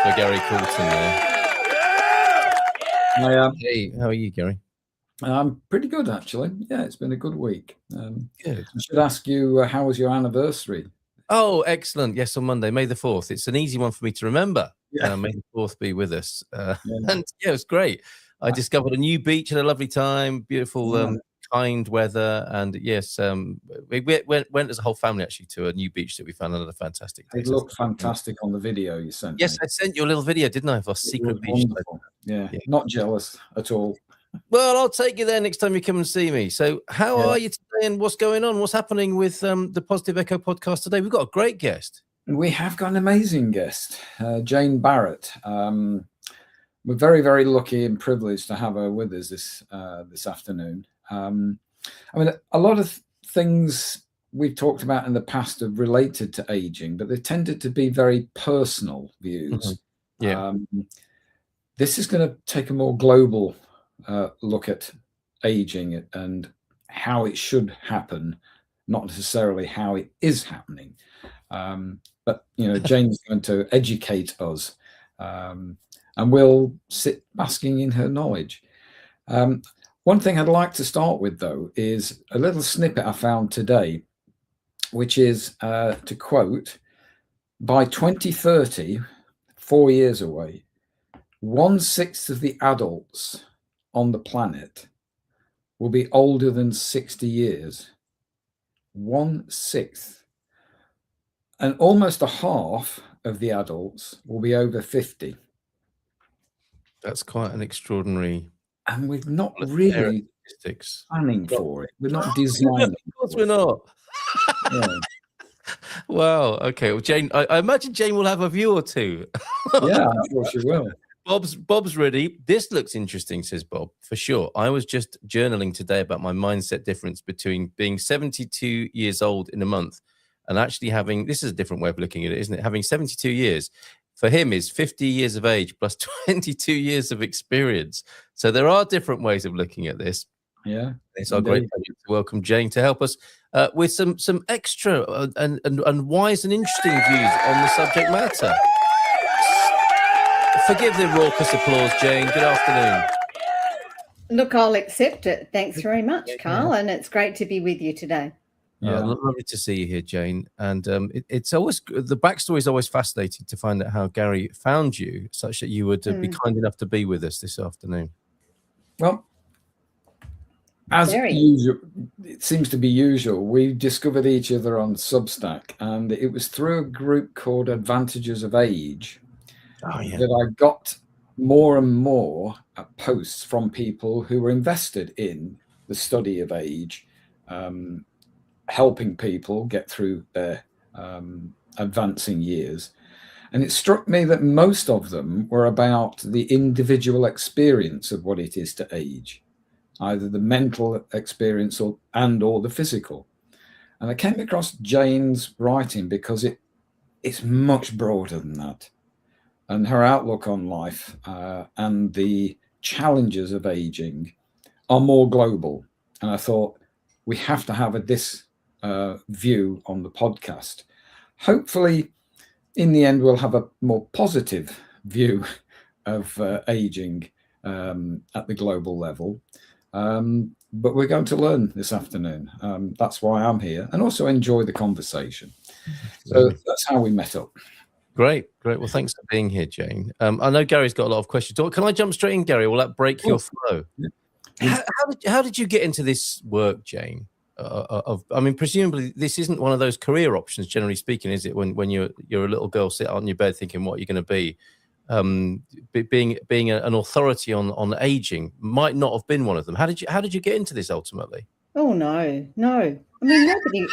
for Gary Coulton there. Hey, how are you, Gary? I'm pretty good, actually. Yeah, it's been a good week. Good. I should ask you, how was your anniversary? Oh, excellent. Yes, on Monday, May the 4th. It's an easy one for me to remember. Yeah. May the 4th be with us. And yeah, it was great. I discovered a new beach, had a lovely time, beautiful, kind weather. And yes, we went as a whole family actually to a new beach that we found another fantastic day. It looked fantastic on the video you sent me. Yes, I sent you a little video, didn't I, of our secret beach? Wonderful. Yeah, not jealous at all. Well, I'll take you there next time you come and see me. So how are you today and what's going on? What's happening with the Positive Echo podcast today? We've got a great guest. We have got an amazing guest, Jane Barratt. We're very, very lucky and privileged to have her with us this afternoon. I mean, a lot of things we've talked about in the past have related to aging, but they tended to be very personal views. This is going to take a more global look at aging and how it should happen, not necessarily how it is happening. But Jane's going to educate us, and we'll sit basking in her knowledge. One thing I'd like to start with, though, is a little snippet I found today, which is to quote, by 2030, 4 years away, 1/6 of the adults on the planet will be older than 60 years. 1/6. And almost a half of the adults will be over 50. That's quite an extraordinary. And we're not really planning for it. We're not designing. Of course we're not. Wow. Okay. Well, Jane, I imagine Jane will have a view or two. Yeah, I'm sure she will. Bob's ready. This looks interesting, says Bob, for sure. I was just journaling today about my mindset difference between being 72 years old in a month and actually having, this is a different way of looking at it, isn't it? Having 72 years for him is 50 years of age plus 22 years of experience. So there are different ways of looking at this. Yeah. It's our great pleasure to welcome Jane to help us with some extra and wise and interesting views on the subject matter. Forgive the raucous applause, Jane. Good afternoon. Look, I'll accept it. Thanks very much, Carl, and it's great to be with you today. Yeah, lovely to see you here, Jane. And it's always, the backstory is always fascinating to find out how Gary found you, such that you would be kind enough to be with us this afternoon. Well, as usual, it seems to be usual, we discovered each other on Substack, and it was through a group called Advantages of Age that I got more and more posts from people who were invested in the study of age, helping people get through their advancing years. And it struck me that most of them were about the individual experience of what it is to age, either the mental experience or the physical. And I came across Jane's writing because it's much broader than that. And her outlook on life and the challenges of aging are more global. And I thought we have to have this view on the podcast. Hopefully, in the end, we'll have a more positive view of aging at the global level. But we're going to learn this afternoon. That's why I'm here, and also enjoy the conversation. So that's how we met up. Great. Well, thanks for being here, Jane. I know Gary's got a lot of questions. Can I jump straight in, Gary? Will that break your flow? Yeah. How did you get into this work, Jane? I mean, presumably this isn't one of those career options, generally speaking, is it? When you're a little girl sitting on your bed thinking what you're going to be, being an authority on aging might not have been one of them. How did you get into this ultimately? Oh no. I mean, nobody.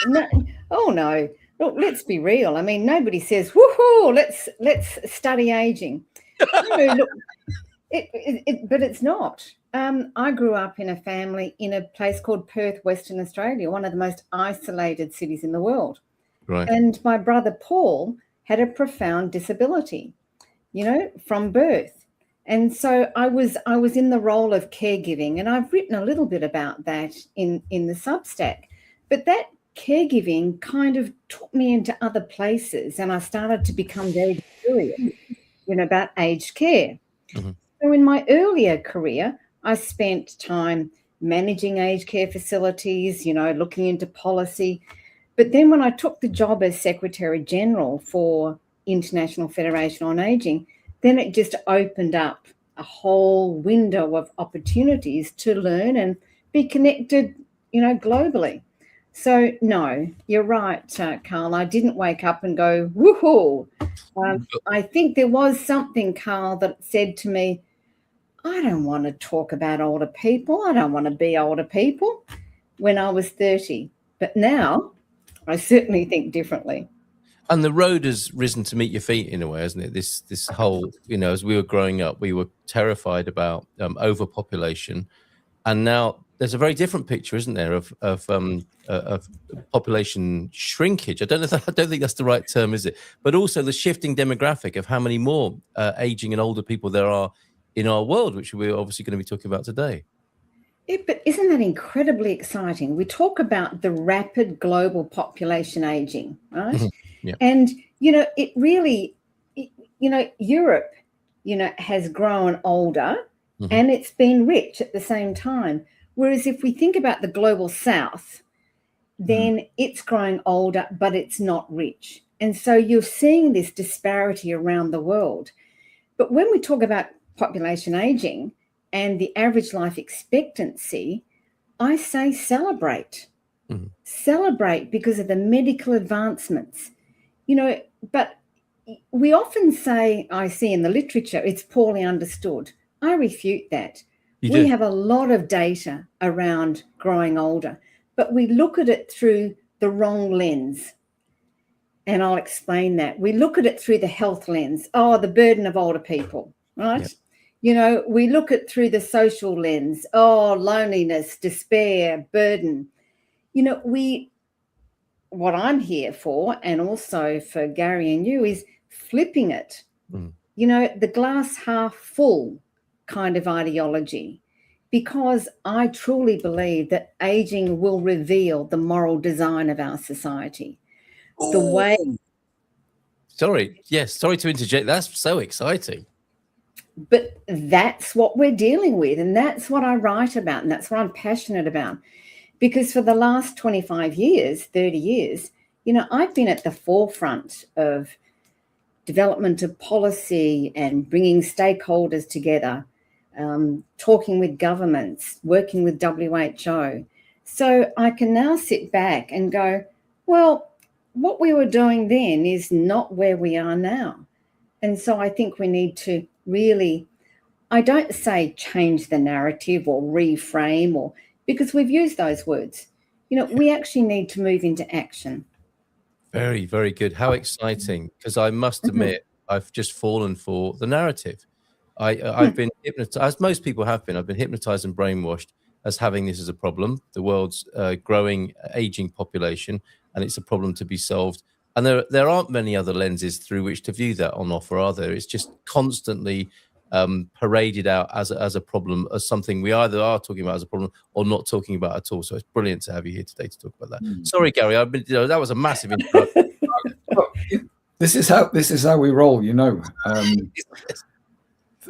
Oh no. Look, let's be real. I mean, nobody says, "Woohoo! Let's study aging." Look, but it's not. I grew up in a family in a place called Perth, Western Australia, one of the most isolated cities in the world. Right. And my brother Paul had a profound disability, from birth. And so I was in the role of caregiving, and I've written a little bit about that in the Substack. But that caregiving kind of took me into other places, and I started to become very curious. about aged care. Mm-hmm. So in my earlier career, I spent time managing aged care facilities, looking into policy. But then when I took the job as Secretary General for International Federation on Aging, then it just opened up a whole window of opportunities to learn and be connected, globally. So, no, you're right, Carl. I didn't wake up and go, woohoo. I think there was something, Carl, that said to me, I don't want to talk about older people. I don't want to be older people, when I was 30. But now I certainly think differently. And the road has risen to meet your feet in a way, hasn't it? This whole, as we were growing up, we were terrified about overpopulation, and now there's a very different picture, isn't there, of population shrinkage? I don't think that's the right term, is it? But also the shifting demographic of how many more aging and older people there are in our world, which we're obviously going to be talking about today. But isn't that incredibly exciting? We talk about the rapid global population aging, right? Mm-hmm. Yeah. And, it really, Europe, has grown older, mm-hmm. and it's been rich at the same time. Whereas if we think about the global south, then it's growing older, but it's not rich. And so you're seeing this disparity around the world. But when we talk about population aging and the average life expectancy, I say celebrate. Mm-hmm. Celebrate because of the medical advancements. But we often say, I see in the literature, it's poorly understood. I refute that. We have a lot of data around growing older, but we look at it through the wrong lens. And I'll explain that. We look at it through the health lens. Oh, the burden of older people, right? Yeah. We look at through the social lens. Oh, loneliness, despair, burden. What I'm here for, and also for Gary and you, is flipping it. The glass half full kind of ideology, because I truly believe that aging will reveal the moral design of our society. Ooh. The way. Sorry to interject. That's so exciting. But that's what we're dealing with, and that's what I write about, and that's what I'm passionate about. Because for the last 25 years, 30 years, I've been at the forefront of development of policy and bringing stakeholders together, talking with governments, working with WHO. So I can now sit back and go, well, what we were doing then is not where we are now. And so I think we need to really, I don't say change the narrative or reframe, because we've used those words. We actually need to move into action. Very, very good. How exciting. Because I must admit, I've just fallen for the narrative. I've been hypnotized, as most people have been. I've been hypnotized and brainwashed as having this as a problem, the world's growing, aging population, and it's a problem to be solved. And there aren't many other lenses through which to view that on offer, are there? It's just constantly paraded out as a problem, as something we either are talking about as a problem or not talking about at all. So it's brilliant to have you here today to talk about that. Sorry, Gary, that was a massive introduction. This is how we roll,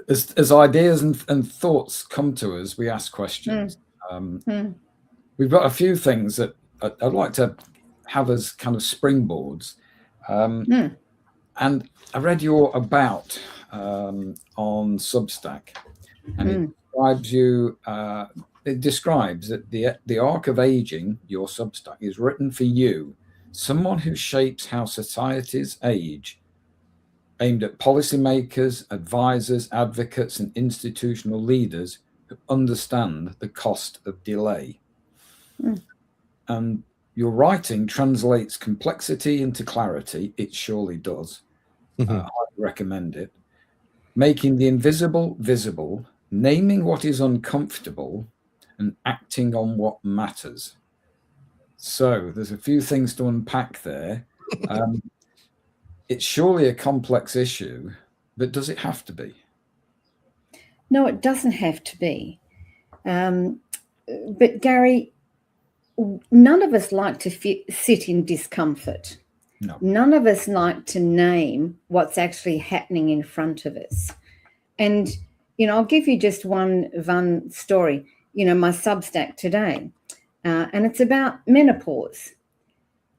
As ideas and thoughts come to us, we ask questions. We've got a few things that I'd like to have as kind of springboards. And I read your about on Substack, and it describes that the arc of aging, your Substack, is written for you, someone who shapes how societies age, aimed at policymakers, advisors, advocates, and institutional leaders who understand the cost of delay. And your writing translates complexity into clarity. It surely does. I recommend it. Making the invisible visible, naming what is uncomfortable, and acting on what matters. So there's a few things to unpack there. It's surely a complex issue, but does it have to be? No, it doesn't have to be. But Gary, none of us like to sit in discomfort. No. None of us like to name what's actually happening in front of us. And, I'll give you just one story. My Substack today, and it's about menopause.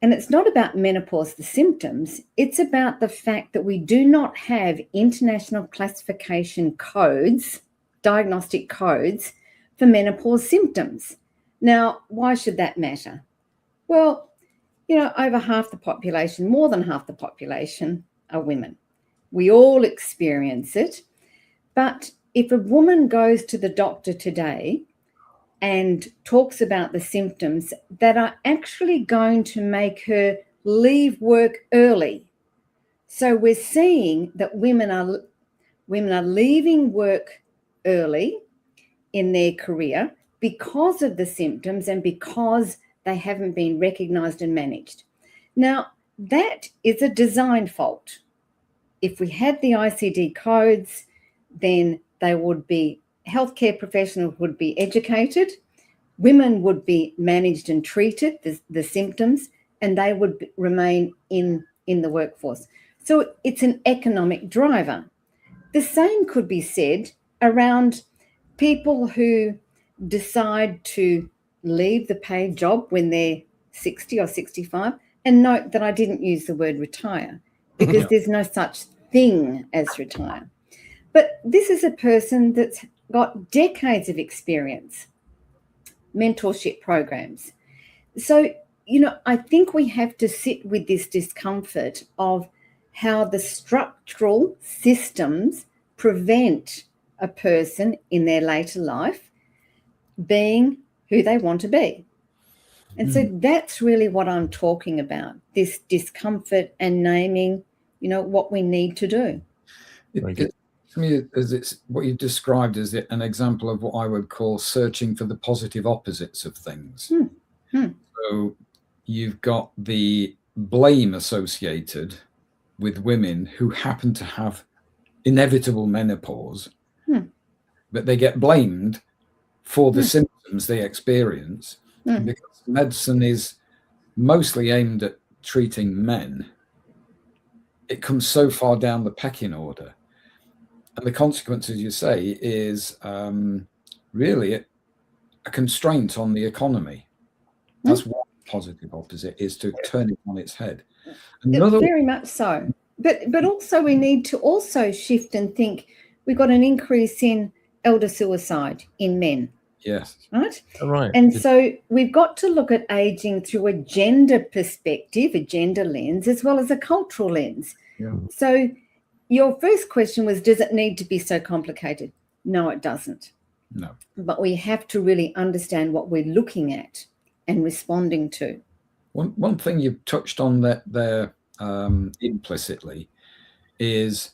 And it's not about menopause, the symptoms. It's about the fact that we do not have international classification codes, diagnostic codes for menopause symptoms. Now, why should that matter? Well, over half the population, more than half the population are women. We all experience it. But if a woman goes to the doctor today and talks about the symptoms that are actually going to make her leave work early. So we're seeing that women are leaving work early in their career because of the symptoms and because they haven't been recognised and managed. Now, that is a design fault. If we had the ICD codes, then they would be healthcare professionals would be educated, women would be managed and treated, the symptoms, and they would remain in the workforce. So it's an economic driver. The same could be said around people who decide to leave the paid job when they're 60 or 65. And note that I didn't use the word retire because there's no such thing as retire. But this is a person that's got decades of experience, mentorship programs. So, I think we have to sit with this discomfort of how the structural systems prevent a person in their later life being who they want to be. And so that's really what I'm talking about, this discomfort and naming, what we need to do. To me, as it's what you've described as an example of what I would call searching for the positive opposites of things. So you've got the blame associated with women who happen to have inevitable menopause, but they get blamed for the symptoms they experience because medicine is mostly aimed at treating men. It comes so far down the pecking order. And the consequence, as you say, is really a constraint on the economy. That's one positive opposite, is to turn it on its head. Very much so. But also we need to also shift and think we've got an increase in elder suicide in men. Yes. Right? Right. And so we've got to look at aging through a gender perspective, a gender lens, as well as a cultural lens. Yeah. So your first question was, does it need to be so complicated? No, it doesn't. No. But we have to really understand what we're looking at and responding to. One thing you've touched on there implicitly is,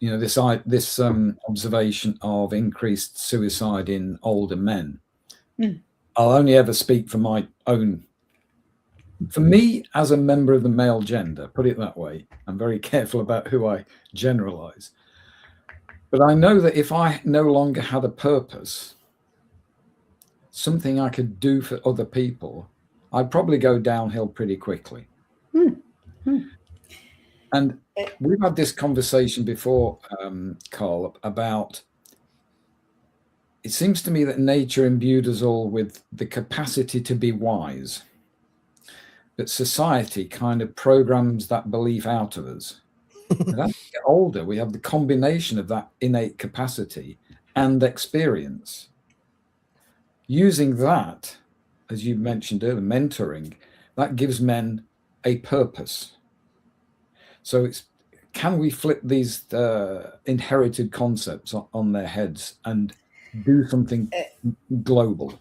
this observation of increased suicide in older men. I'll only ever speak for my own. For me, as a member of the male gender, put it that way, I'm very careful about who I generalize. But I know that if I no longer had a purpose, something I could do for other people, I'd probably go downhill pretty quickly. And we've had this conversation before, Carl, about, it seems to me that nature imbued us all with the capacity to be wise. But society kind of programs that belief out of us. And as we get older, we have the combination of that innate capacity and experience. Using that, as you mentioned earlier, mentoring, that gives men a purpose. So can we flip these inherited concepts on their heads and do something global?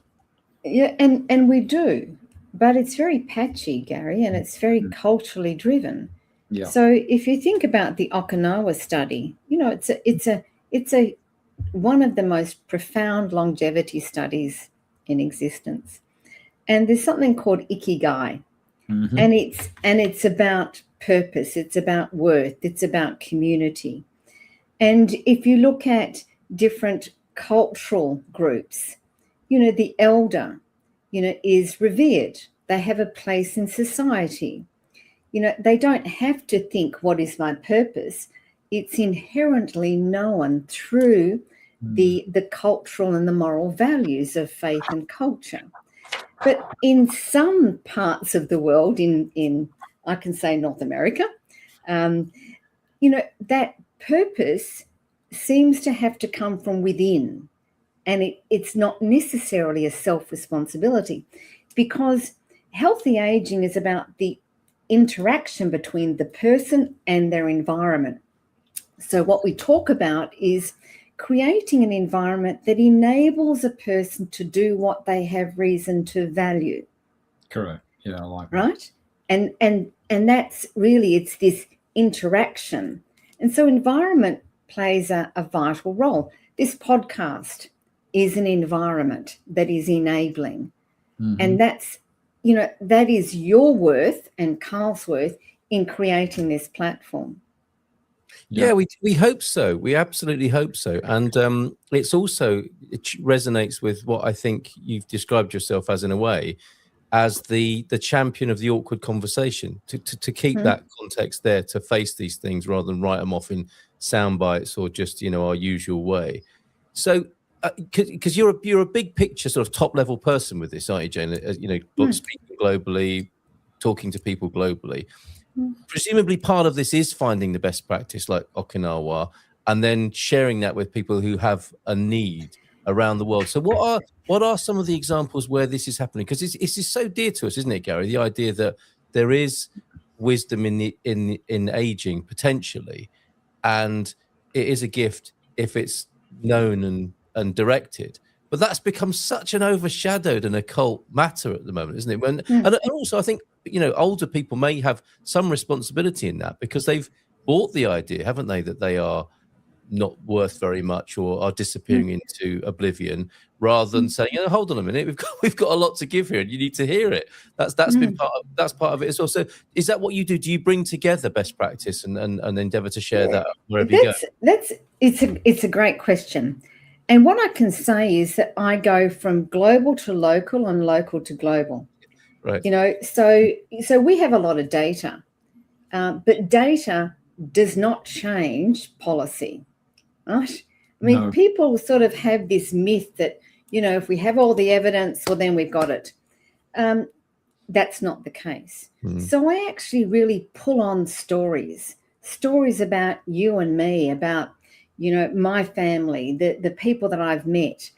Yeah, and we do. But it's very patchy, Gary, and it's very culturally driven. Yeah. So if you think about the Okinawa study, it's a one of the most profound longevity studies in existence. And there's something called ikigai, and it's about purpose, it's about worth, it's about community. And if you look at different cultural groups, the elder, is revered. They have a place in society. they don't have to think, what is my purpose? It's inherently known through the cultural and the moral values of faith and culture. But in some parts of the world, in I can say North America, that purpose seems to have to come from within, and it's not necessarily a self-responsibility, because healthy aging is about the interaction between the person and their environment. So what we talk about is creating an environment that enables a person to do what they have reason to value. Correct. Yeah, I like that. Right? And that's really, it's this interaction. And so environment plays a vital role. This podcast is an environment that is enabling. And that's, that is your worth and Carl's worth in creating this platform. Yeah, we hope so. We absolutely hope so. And it resonates with what I think you've described yourself as, in a way, as the champion of the awkward conversation, to keep that context there, to face these things rather than write them off in sound bites or just, our usual way. So, because you're a big picture sort of top level person with this, aren't you, Jane? Speaking globally, talking to people globally. Presumably part of this is finding the best practice like Okinawa and then sharing that with people who have a need around the world. So what are some of the examples where this is happening? Because it's so dear to us, isn't it, Gary? The idea that there is wisdom in aging potentially, and it is a gift if it's known and directed. But that's become such an overshadowed and occult matter at the moment, isn't it? And also, I think, older people may have some responsibility in that because they've bought the idea, haven't they, that they are not worth very much or are disappearing into oblivion, rather than saying, hold on a minute, we've got a lot to give here and you need to hear it. That's been part of it as well. So is that what you do? Do you bring together best practice and endeavor to share that wherever you go? It's a great question. And what I can say is that I go from global to local and local to global. Right. So we have a lot of data, but data does not change policy, right? I mean, people sort of have this myth that, if we have all the evidence, well, then we've got it. That's not the case. So I actually really pull on stories about you and me, about, my family, the people that I've met.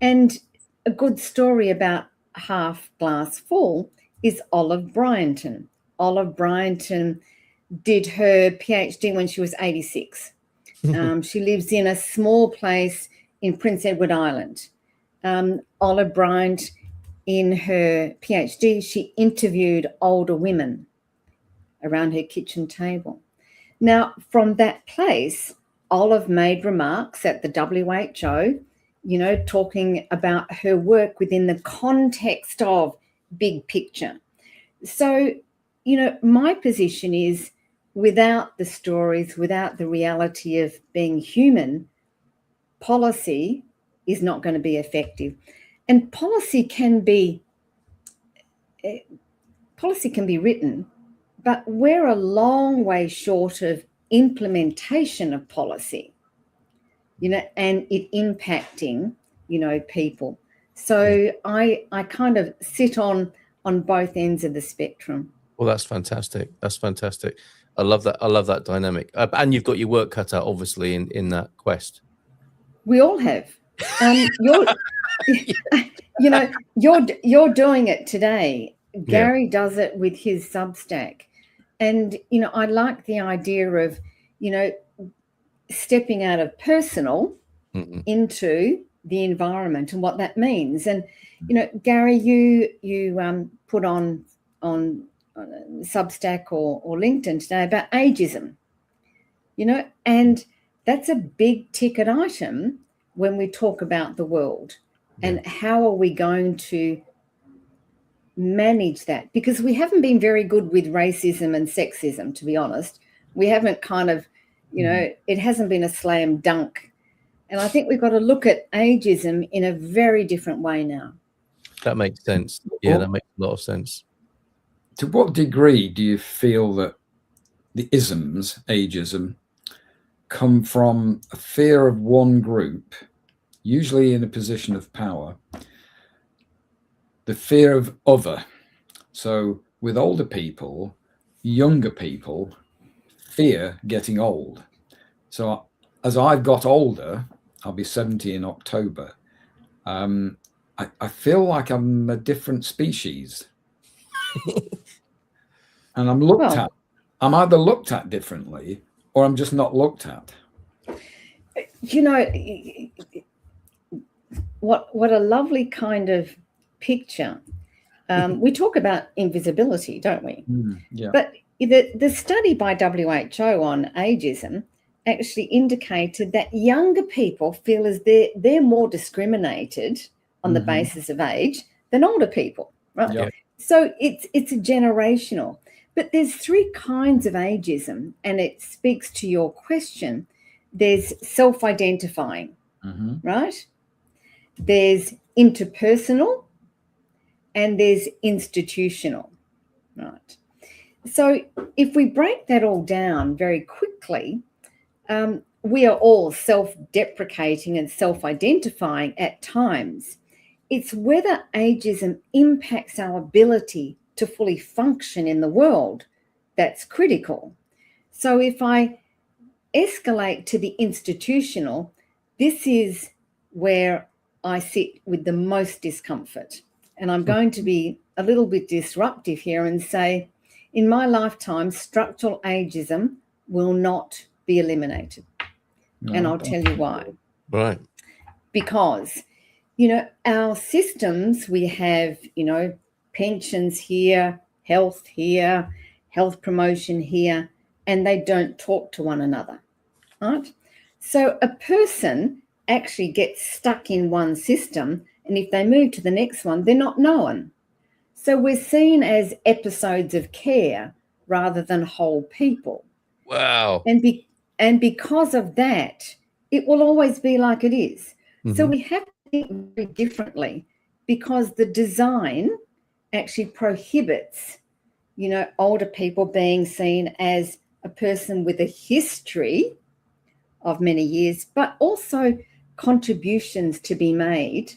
And a good story about half glass full is Olive Bryanton. Olive Bryanton did her PhD when she was 86. She lives in a small place in Prince Edward Island. Olive Bryant, in her PhD, she interviewed older women around her kitchen table. Now, from that place, Olive made remarks at the WHO, talking about her work within the context of big picture. So, my position is, without the stories, without the reality of being human, policy is not going to be effective. And policy can be written, but we're a long way short of implementation of policy, and it impacting, people. So I kind of sit on both ends of the spectrum. Well, that's fantastic. I love that dynamic. And you've got your work cut out, obviously, in that quest. We all have. You're doing it today. Gary does it with his Substack. And, I like the idea of, stepping out of personal into the environment and what that means. And, Gary, you put on Substack or LinkedIn today about ageism, and that's a big ticket item when we talk about the world. And how are we going to manage that? Because we haven't been very good with racism and sexism, to be honest. We haven't kind of, it hasn't been a slam dunk. And I think we've got to look at ageism in a very different way now. That makes sense. Yeah, that makes a lot of sense. To what degree do you feel that the isms, ageism, come from a fear of one group, usually in a position of power, the fear of other? So with older people, younger people fear getting old. So as I've got older, I'll be 70 in October, I feel like I'm a different species. And I'm looked at. I'm either looked at differently or I'm just not looked at. You know, what a lovely kind of picture. We talk about invisibility, don't we? Yeah. But the study by WHO on ageism actually indicated that younger people feel as they're more discriminated on the basis of age than older people, right? Yeah. So it's a generational. But there's three kinds of ageism, and it speaks to your question. There's self-identifying, right? There's interpersonal, and there's institutional, right? So if we break that all down very quickly, we are all self-deprecating and self-identifying at times. It's whether ageism impacts our ability to fully function in the world that's critical. So if I escalate to the institutional, this is where I sit with the most discomfort. And I'm going to be a little bit disruptive here and say, in my lifetime, structural ageism will not be eliminated. No, and I'll tell you why. Right. Because, our systems, we have, pensions here, health promotion here, and they don't talk to one another, right? So a person actually gets stuck in one system, and if they move to the next one, they're not known. So we're seen as episodes of care rather than whole people. Wow. And because of that, it will always be like it is. So we have to think very differently, because the design actually prohibits, older people being seen as a person with a history of many years, but also contributions to be made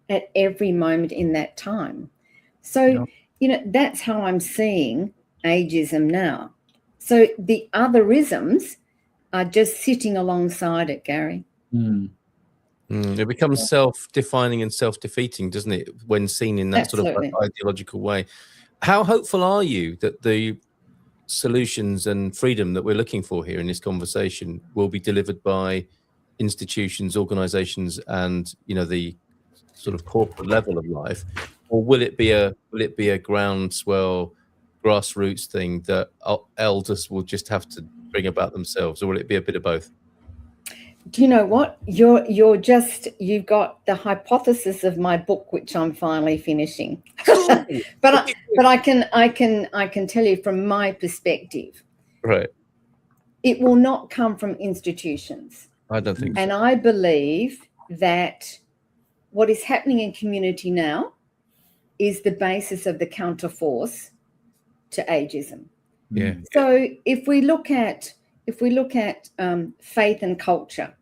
at every moment in that time. So, that's how I'm seeing ageism now. So the other isms are just sitting alongside it, Gary. It becomes self-defining and self-defeating, doesn't it, when seen in that sort of ideological way? How hopeful are you that the solutions and freedom that we're looking for here in this conversation will be delivered by institutions, organizations, and the sort of corporate level of life, or will it be a groundswell, grassroots thing that elders will just have to bring about themselves, or will it be a bit of both? Do you know what? You've got the hypothesis of my book, which I'm finally finishing. but I can tell you from my perspective, right? It will not come from institutions. I don't think so. And I believe that what is happening in community now is the basis of the counterforce to ageism. Yeah. So if we look at faith and culture,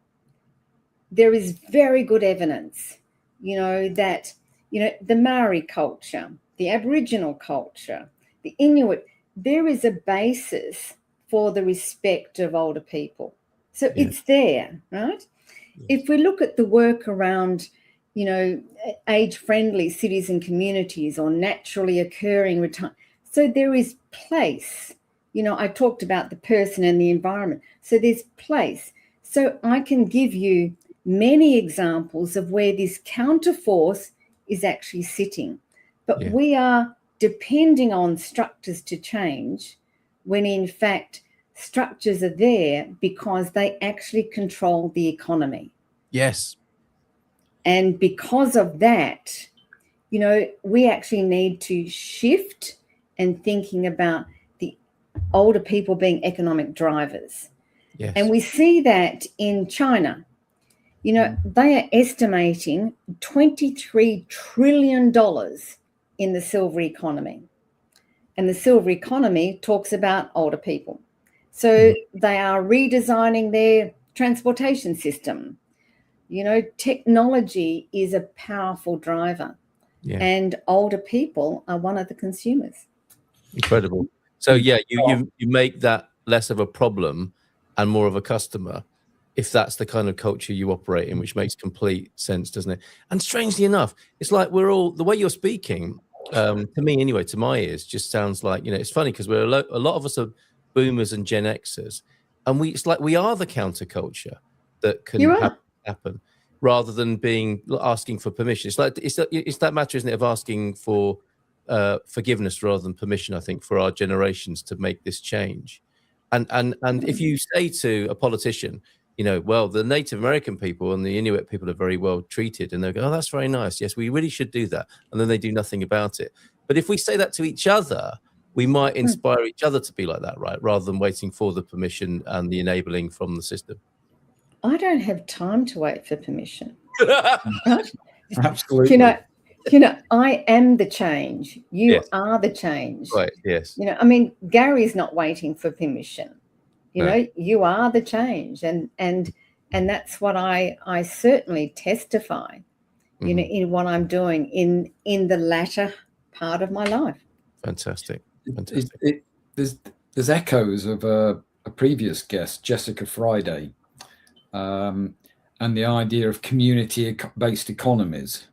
there is very good evidence, that, the Maori culture, the Aboriginal culture, the Inuit, there is a basis for the respect of older people. So it's there, right? If we look at the work around, age-friendly cities and communities or naturally occurring retirement, so there is place. I talked about the person and the environment. So there's place. So I can give you many examples of where this counterforce is actually sitting. But we are depending on structures to change when in fact structures are there because they actually control the economy. Yes. And because of that, we actually need to shift and thinking about older people being economic drivers. Yes. And we see that in China. They are estimating $23 trillion in the silver economy. And the silver economy talks about older people. So they are redesigning their transportation system. You know, technology is a powerful driver, and older people are one of the consumers. Incredible. So yeah, you make that less of a problem and more of a customer, if that's the kind of culture you operate in, which makes complete sense, doesn't it? And strangely enough, it's like we're all, the way you're speaking, to me anyway, to my ears, just sounds like, you know, it's funny because we're a lot of us are boomers and Gen Xers, and it's like we are the counterculture that can happen rather than asking for permission. It's like it's that matter, isn't it, of asking for forgiveness rather than permission, I think, for our generations to make this change. And if you say to a politician, you know, well, the Native American people and the Inuit people are very well treated, and they'll go, oh, that's very nice. Yes, we really should do that. And then they do nothing about it. But if we say that to each other, we might inspire each other to be like that, right? Rather than waiting for the permission and the enabling from the system. I don't have time to wait for permission. Absolutely. You know, I am the change. You are the change. Right, yes. You know, I mean, Gary's not waiting for permission. You know, you are the change. And that's what I certainly testify, you know, in what I'm doing in the latter part of my life. Fantastic. There's echoes of a previous guest, Jessica Friday, and the idea of community-based economies.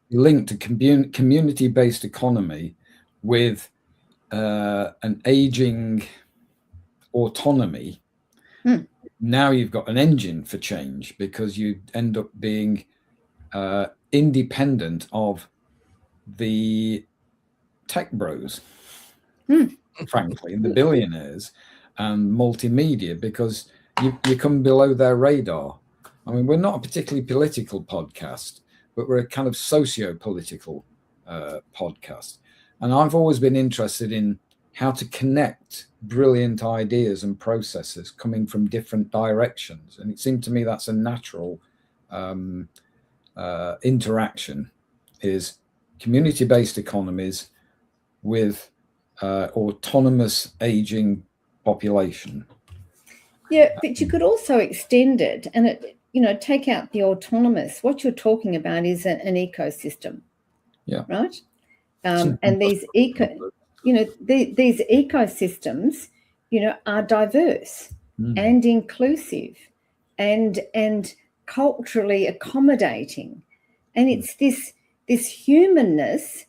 Linked to community-based economy with an aging autonomy. Now you've got an engine for change, because you end up being independent of the tech bros, frankly, and the billionaires and multimedia, because you come below their radar. I mean, we're not a particularly political podcast, but we're a kind of socio-political podcast. And I've always been interested in how to connect brilliant ideas and processes coming from different directions. And it seemed to me that's a natural interaction, is community-based economies with autonomous aging population. Yeah, but you could also extend it and take out the autonomous. What you're talking about is an ecosystem. Yeah. Right. And these these ecosystems, are diverse and inclusive and culturally accommodating. And it's this humanness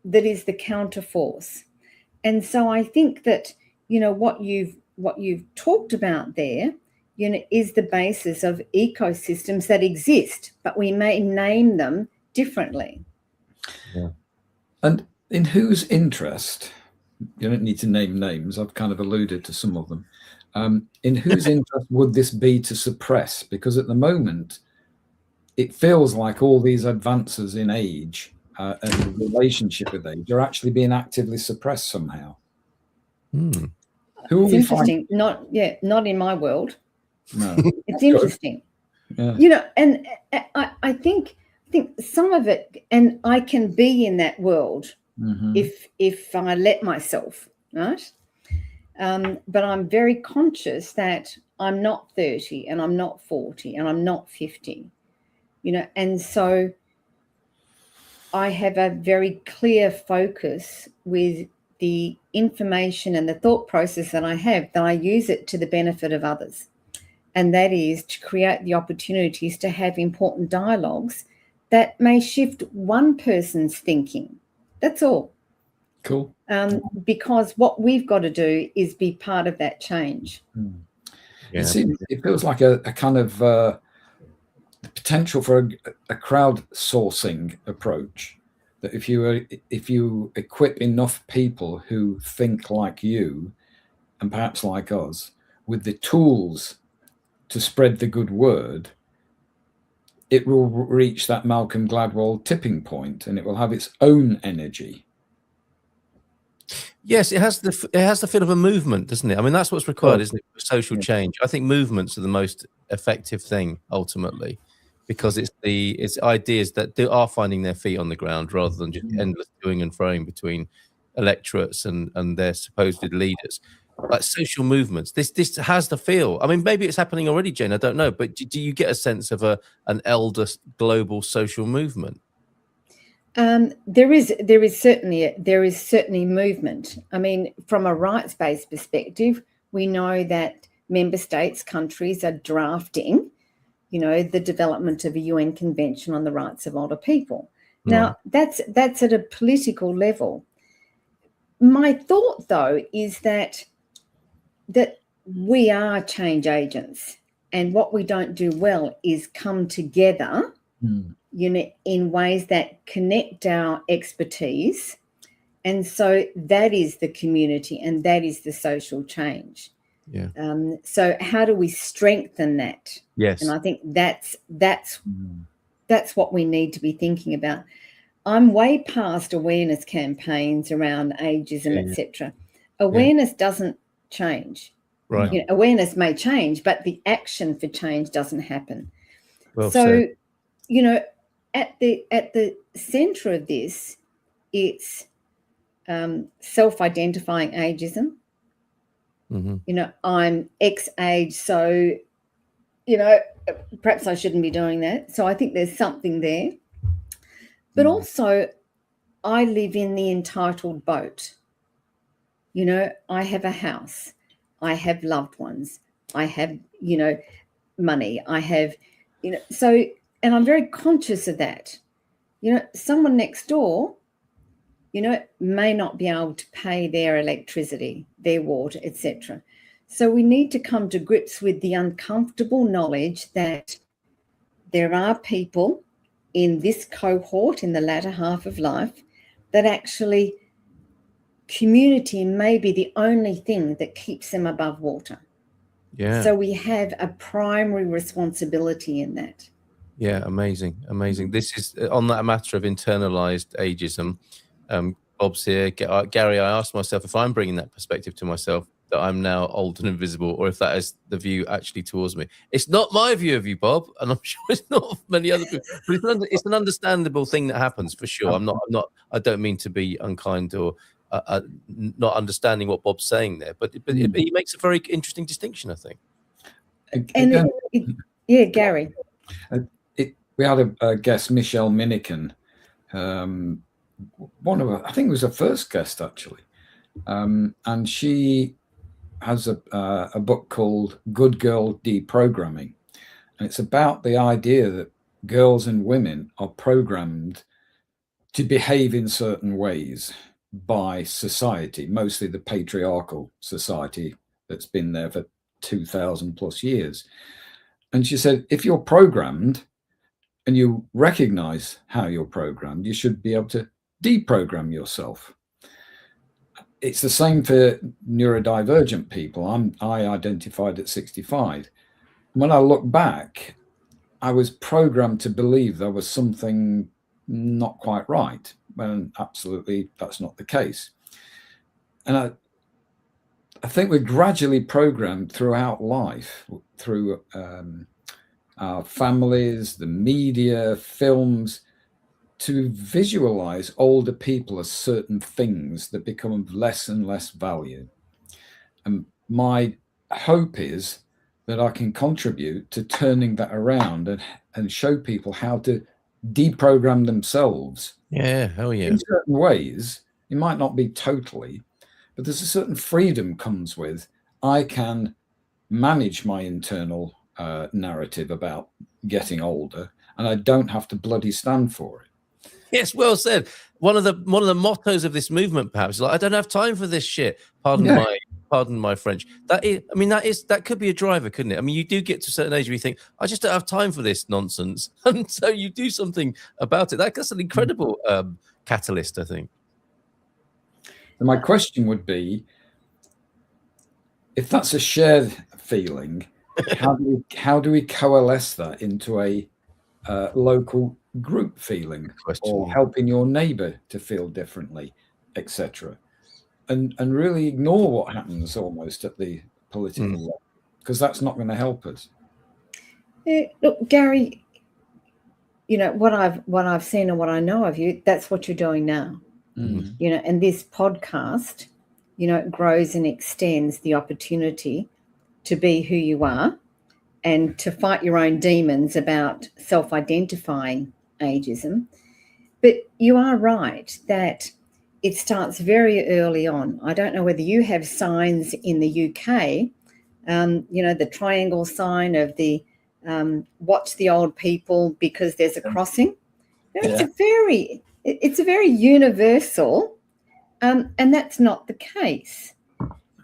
that is the counterforce. And so I think that, what you've talked about there, is the basis of ecosystems that exist, but we may name them differently. Yeah. And in whose interest, you don't need to name names, I've kind of alluded to some of them, in whose interest would this be to suppress? Because at the moment, it feels like all these advances in age and the relationship with age are actually being actively suppressed somehow. It's interesting. Not in my world. No. It's interesting. Yeah. And I think some of it, and I can be in that world if I let myself, right? But I'm very conscious that I'm not 30 and I'm not 40 and I'm not 50, and so I have a very clear focus with the information and the thought process that I have, that I use it to the benefit of others. And that is to create the opportunities to have important dialogues that may shift one person's thinking. That's all. Cool. Because what we've got to do is be part of that change. Yeah. It feels like a kind of the potential for a crowdsourcing approach, that if you equip enough people who think like you and perhaps like us with the tools to spread the good word, it will reach that Malcolm Gladwell tipping point, and it will have its own energy. Yes, it has the feel of a movement, doesn't it? I mean, that's what's required, isn't it? For social change. I think movements are the most effective thing ultimately, because it's ideas that are finding their feet on the ground rather than just endless doing and throwing between electorates and their supposed leaders, like social movements. This has the feel. I mean, maybe it's happening already, Jane. I don't know, but do you get a sense of an elder global social movement? There is certainly movement. I mean, from a rights-based perspective, we know that member states, countries are drafting, the development of a UN Convention on the Rights of Older People. Now, that's at a political level. My thought, though, is that we are change agents, and what we don't do well is come together, in ways that connect our expertise, and so that is the community, and that is the social change. Yeah. So how do we strengthen that? Yes. And I think that's what we need to be thinking about. I'm way past awareness campaigns around ageism, etc. Awareness doesn't change. Right. Awareness may change, but the action for change doesn't happen. Well so, said. at the center of this, it's self-identifying ageism. I'm X age, so perhaps I shouldn't be doing that. So I think there's something there. But also, I live in the entitled boat. I have a house. I have loved ones. I have, money. I have, so, and I'm very conscious of that. Someone next door, may not be able to pay their electricity, their water, etc. So we need to come to grips with the uncomfortable knowledge that there are people in this cohort in the latter half of life that actually community may be the only thing that keeps them above water. Yeah. So we have a primary responsibility in that. Yeah, amazing. This is on that matter of internalized ageism. Bob's here. Gary, I asked myself if I'm bringing that perspective to myself, that I'm now old and invisible, or if that is the view actually towards me. It's not my view of you, Bob, and I'm sure it's not of many other people. But it's an understandable thing that happens for sure. I don't mean to be unkind or not understanding what Bob's saying there, but he makes a very interesting distinction, I think. Gary. We had a guest, Michelle Minikin, I think it was her first guest actually, and she has a book called Good Girl Deprogramming, and it's about the idea that girls and women are programmed to behave in certain ways by society, mostly the patriarchal society that's been there for 2,000 plus years. And she said, if you're programmed and you recognize how you're programmed, you should be able to deprogram yourself. It's the same for neurodivergent people. I identified at 65. When I look back, I was programmed to believe there was something not quite right, when absolutely that's not the case. And I think we're gradually programmed throughout life, through our families, the media, films, to visualize older people as certain things that become of less and less value. And my hope is that I can contribute to turning that around and show people how to deprogram themselves. Yeah, hell yeah. In certain ways, it might not be totally, but there's a certain freedom comes with, I can manage my internal narrative about getting older, and I don't have to bloody stand for it. Yes, well said. One of the mottos of this movement, perhaps, is like, I don't have time for this shit. Pardon my French. That could be a driver, couldn't it? I mean, you do get to a certain age where you think, I just don't have time for this nonsense, and so you do something about it. That's an incredible catalyst, I think. And my question would be, if that's a shared feeling, how do we coalesce that into a local group feeling, or helping your neighbor to feel differently, etc., and really ignore what happens almost at the political level, because that's not going to help us. Look, Gary, what I've seen and what I know of you, that's what you're doing now. Mm. You know, and this podcast, you know, grows and extends the opportunity to be who you are and to fight your own demons about self-identifying ageism. But you are right that it starts very early on. I don't know whether you have signs in the UK, you know, the triangle sign of the watch the old people because there's a crossing. You know, it's a very universal, and that's not the case.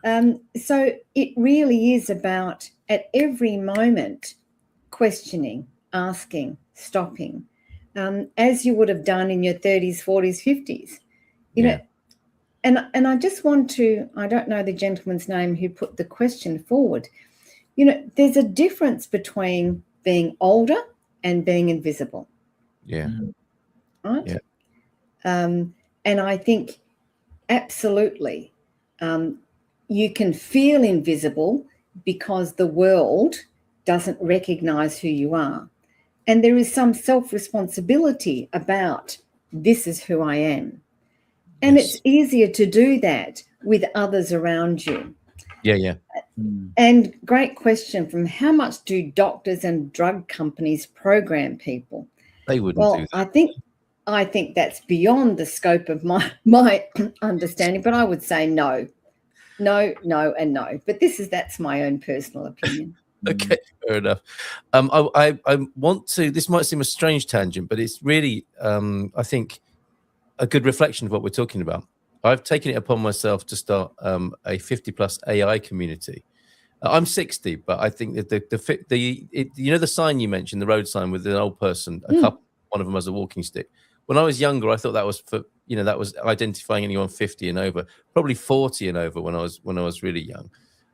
So it really is about at every moment questioning, asking, stopping, as you would have done in your 30s, 40s, 50s. You know, and I just want to, I don't know the gentleman's name who put the question forward. You know, there's a difference between being older and being invisible. Yeah. Right? Yeah. And I think absolutely you can feel invisible because the world doesn't recognize who you are. And there is some self-responsibility about this is who I am. And Yes. it's easier to do that with others around you. Yeah. And great question from how much do doctors and drug companies program people? They wouldn't do that. I think that's beyond the scope of my understanding, but I would say no, and no. But that's my own personal opinion. Okay, fair enough. I want to. This might seem a strange tangent, but it's really, I think, a good reflection of what we're talking about. I've taken it upon myself to start a 50+ AI community. I'm 60, but I think that you know the sign you mentioned, the road sign with an old person, a couple, one of them has a walking stick. When I was younger, I thought that was for, you know, that was identifying anyone 50 and over, probably 40 and over when I was really young.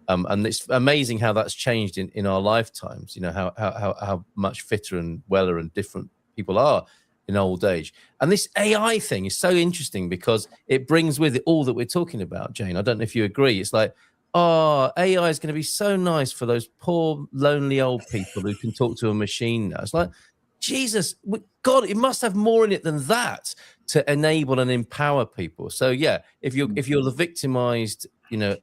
And it's amazing how that's changed in our lifetimes. You know how much fitter and weller and different people are in old age. And this AI thing is so interesting because it brings with it all that we're talking about, Jane. I don't know if you agree. It's like, oh, AI is going to be so nice for those poor, lonely old people who can talk to a machine now. It's like, Jesus, God, it must have more in it than that to enable and empower people. So yeah, if you're the victimized, you know,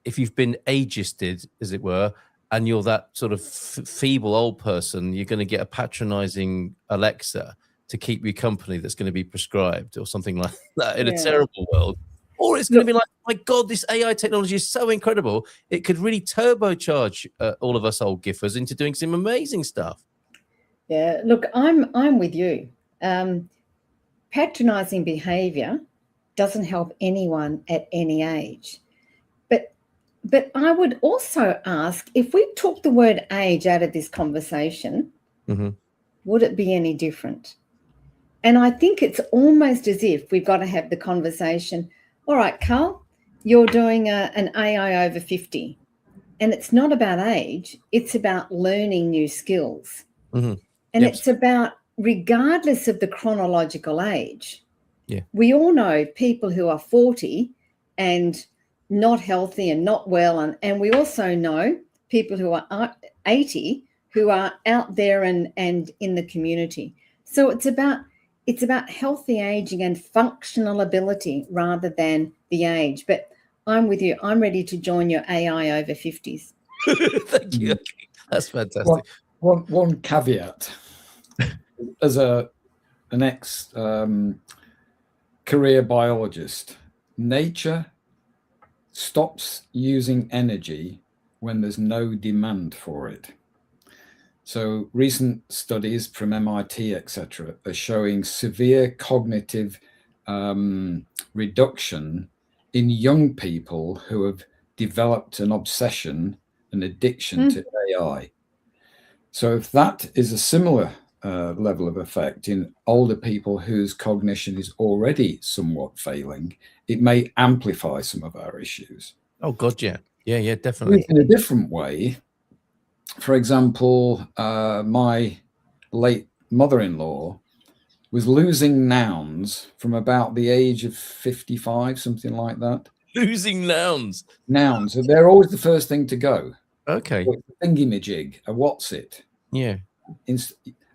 if you've been ageisted, as it were, and you're that sort of feeble old person, you're going to get a patronizing Alexa to keep you company that's going to be prescribed or something like that in a terrible world. Or it's going to be like, my God, this AI technology is so incredible. It could really turbocharge all of us old giffers into doing some amazing stuff. Yeah, look, I'm with you. Patronizing behavior doesn't help anyone at any age. But I would also ask, if we took the word age out of this conversation, would it be any different? And I think it's almost as if we've got to have the conversation. All right, Carl, you're doing an AI over 50. And it's not about age. It's about learning new skills. And it's about, regardless of the chronological age, we all know people who are 40 and not healthy and not well. And we also know people who are 80 who are out there and in the community. So it's about healthy aging and functional ability rather than the age. But I'm with you. I'm ready to join your AI over 50s. Thank you. That's fantastic. One caveat. As an ex career biologist, nature stops using energy when there's no demand for it. So recent studies from MIT, etc., are showing severe cognitive reduction in young people who have developed an obsession, an addiction to AI. So if that is a similar level of effect in older people whose cognition is already somewhat failing, it may amplify some of our issues. Oh, God, yeah. Yeah, definitely. In a different way, for example, my late mother-in-law was losing nouns from about the age of 55, something like that. Losing nouns. Nouns. They're always the first thing to go. Okay. A thingy-majig, a what's it. Yeah.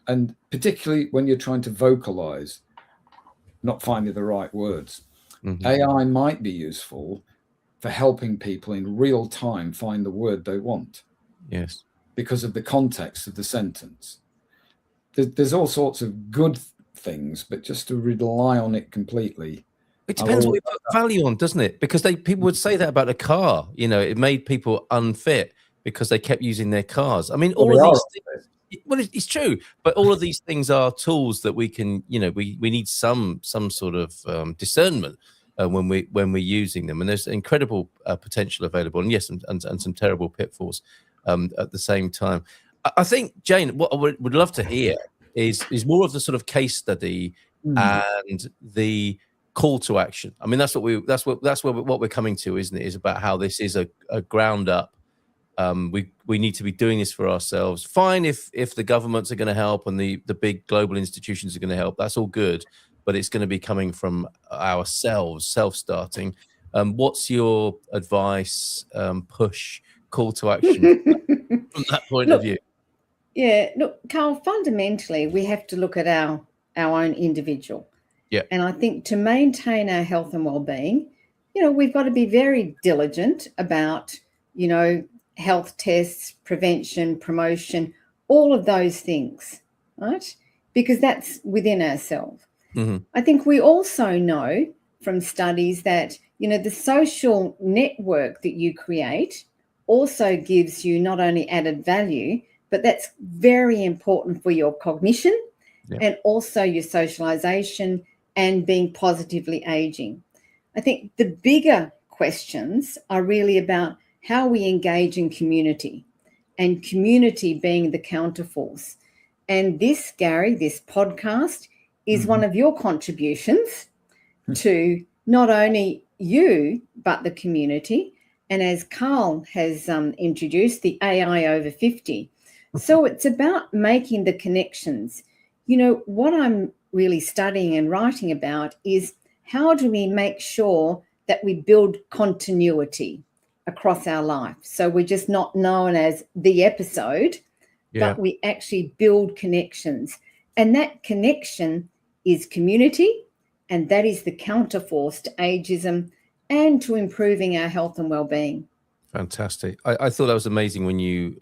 And particularly when you're trying to vocalize. not finding the right words. Mhm. AI might be useful for helping people in real time find the word they want. Yes. Because of the context of the sentence. There's all sorts of good things, but just to rely on it completely. It depends what we put value on, doesn't it? Because people would say that about a car. You know, it made people unfit because they kept using their cars. I mean, all of these things. Well, it's true, but all of these things are tools that we can, you know, we need some sort of discernment when we're using them, and there's incredible potential available, and yes, and some terrible pitfalls at the same time. I think, Jane, what I would love to hear is more of the sort of case study and the call to action. I mean, that's what we're coming to, isn't it? Is about how this is a ground up. We need to be doing this for ourselves. Fine if the governments are going to help and the big global institutions are going to help. That's all good, but it's going to be coming from ourselves, self-starting. What's your advice, push, call to action from that point of view? Yeah, look, Carl, fundamentally, we have to look at our own individual. Yeah. And I think to maintain our health and well-being, you know, we've got to be very diligent about, you know, health tests, prevention, promotion, all of those things, right? Because that's within ourselves. Mm-hmm. I think we also know from studies that, you know, the social network that you create also gives you not only added value, but that's very important for your cognition and also your socialization and being positively aging. I think the bigger questions are really about how we engage in community, and community being the counterforce. And this, Gary, this podcast is one of your contributions to not only you, but the community. And as Carl has introduced, the AI over 50. So it's about making the connections. You know, what I'm really studying and writing about is how do we make sure that we build continuity across our life? So we're just not known as the episode, but we actually build connections. And that connection is community, and that is the counterforce to ageism and to improving our health and well-being. Fantastic. I thought that was amazing when you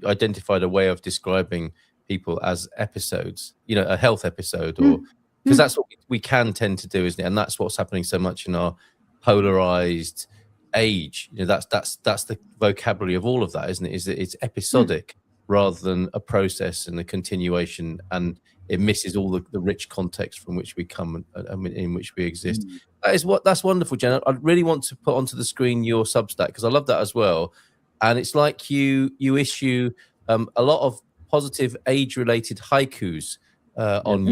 identified a way of describing people as episodes, you know, a health episode, or because that's what we can tend to do, isn't it? And that's what's happening so much in our polarized age. You know, that's the vocabulary of all of that, isn't it? Is that it's episodic rather than a process and a continuation, and it misses all the rich context from which we come and in which we exist. That's wonderful, Jen. I really want to put onto the screen your Substack because I love that as well. And it's like you issue a lot of positive age-related haikus on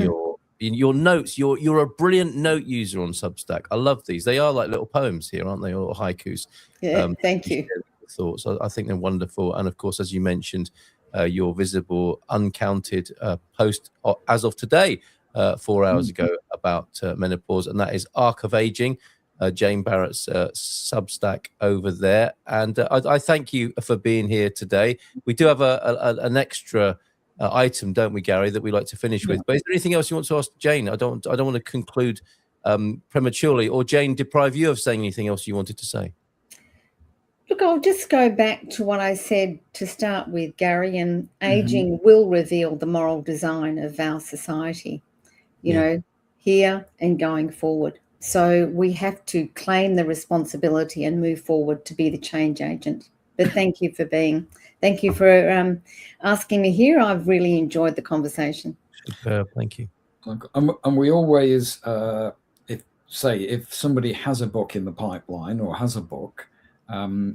your notes. You're a brilliant note user on Substack. I love these. They are like little poems here, aren't they, or haikus? Yeah, thank you. Thoughts. I think they're wonderful. And of course, as you mentioned, your visible, uncounted post as of today, 4 hours ago, about menopause, and that is Arc of Aging, Jane Barratt's Substack over there. And I thank you for being here today. We do have an extra item, don't we, Gary, that we like to finish with. But is there anything else you want to ask Jane? I don't want to conclude prematurely, or Jane deprive you of saying anything else you wanted to say. Look, I'll just go back to what I said to start with, Gary, and aging will reveal the moral design of our society, you know, here and going forward. So we have to claim the responsibility and move forward to be the change agent. But thank you for asking me here. I've really enjoyed the conversation. Thank you. And we always, if somebody has a book in the pipeline or has a book,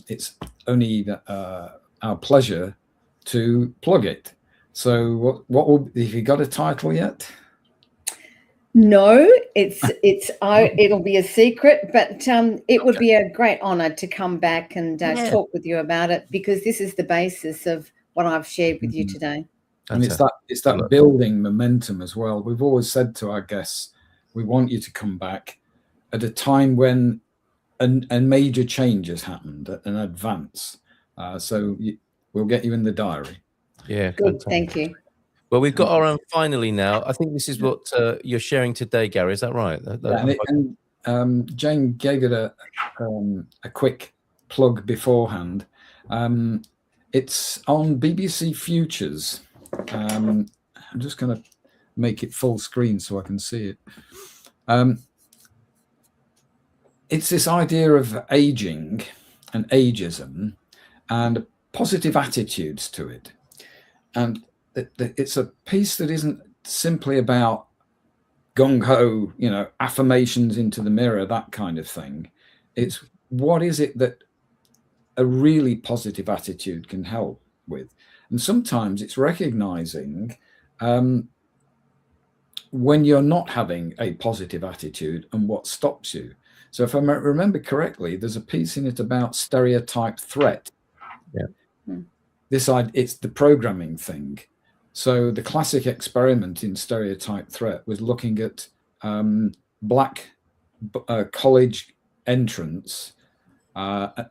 it's only our pleasure to plug it. So what will, have you got a title yet? No, it'll be a secret, but it would be a great honor to come back and talk with you about it, because this is the basis of what I've shared with you today. And it's that building momentum as well. We've always said to our guests, we want you to come back at a time when a major change has happened, an advance. So we'll get you in the diary. Yeah, good. Thank you. Well, we've got our own finally now. I think this is what you're sharing today, Gary. Is that right? Jane gave it a quick plug beforehand. It's on BBC Futures. I'm just going to make it full screen so I can see it. It's this idea of aging and ageism and positive attitudes to it. And it's a piece that isn't simply about gung-ho, affirmations into the mirror, that kind of thing. It's what is it that a really positive attitude can help with. And sometimes it's recognizing when you're not having a positive attitude and what stops you. So if I remember correctly, there's a piece in it about stereotype threat. Yeah. It's the programming thing. So the classic experiment in stereotype threat was looking at black college entrants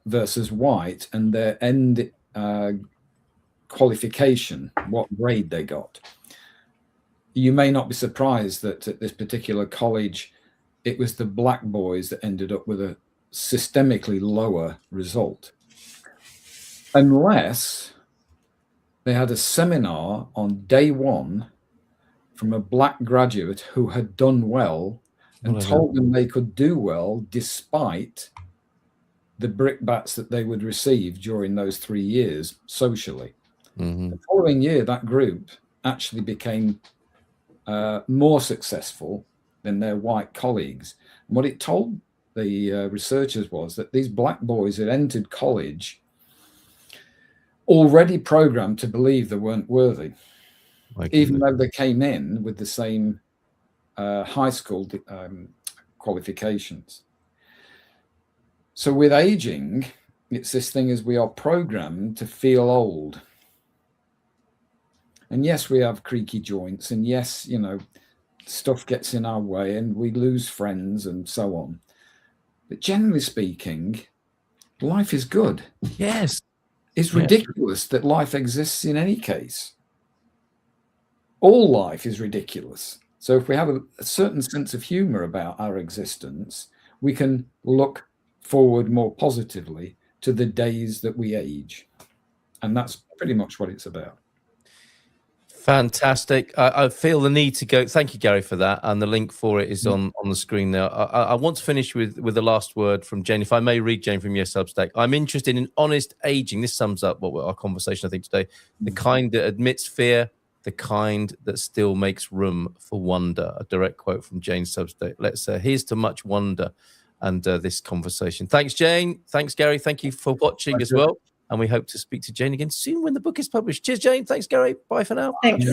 versus white and their end qualification, what grade they got. You may not be surprised that at this particular college, it was the black boys that ended up with a systemically lower result. Unless they had a seminar on day one from a black graduate who had done well and told them they could do well despite the brickbats that they would receive during those 3 years socially. Mm-hmm. The following year, that group actually became more successful than their white colleagues. And what it told the researchers was that these black boys had entered college already programmed to believe they weren't worthy, even though they came in with the same high school qualifications. So with aging, it's this thing as we are programmed to feel old. And yes, we have creaky joints, and yes, stuff gets in our way and we lose friends and so on. But generally speaking, life is good. Yes. It's ridiculous that life exists in any case. All life is ridiculous. So if we have a certain sense of humor about our existence, we can look forward more positively to the days that we age. And that's pretty much what it's about. Fantastic. I feel the need to go. Thank you, Gary, for that. And the link for it is on the screen now. I want to finish with the last word from Jane. If I may read, Jane, from your Substack. I'm interested in honest aging. This sums up what our conversation, I think, today. The kind that admits fear, the kind that still makes room for wonder. A direct quote from Jane's Substack. Here's to much wonder and this conversation. Thanks, Jane. Thanks, Gary. Thank you for watching as well. And we hope to speak to Jane again soon when the book is published. Cheers, Jane. Thanks, Gary. Bye for now. Thanks.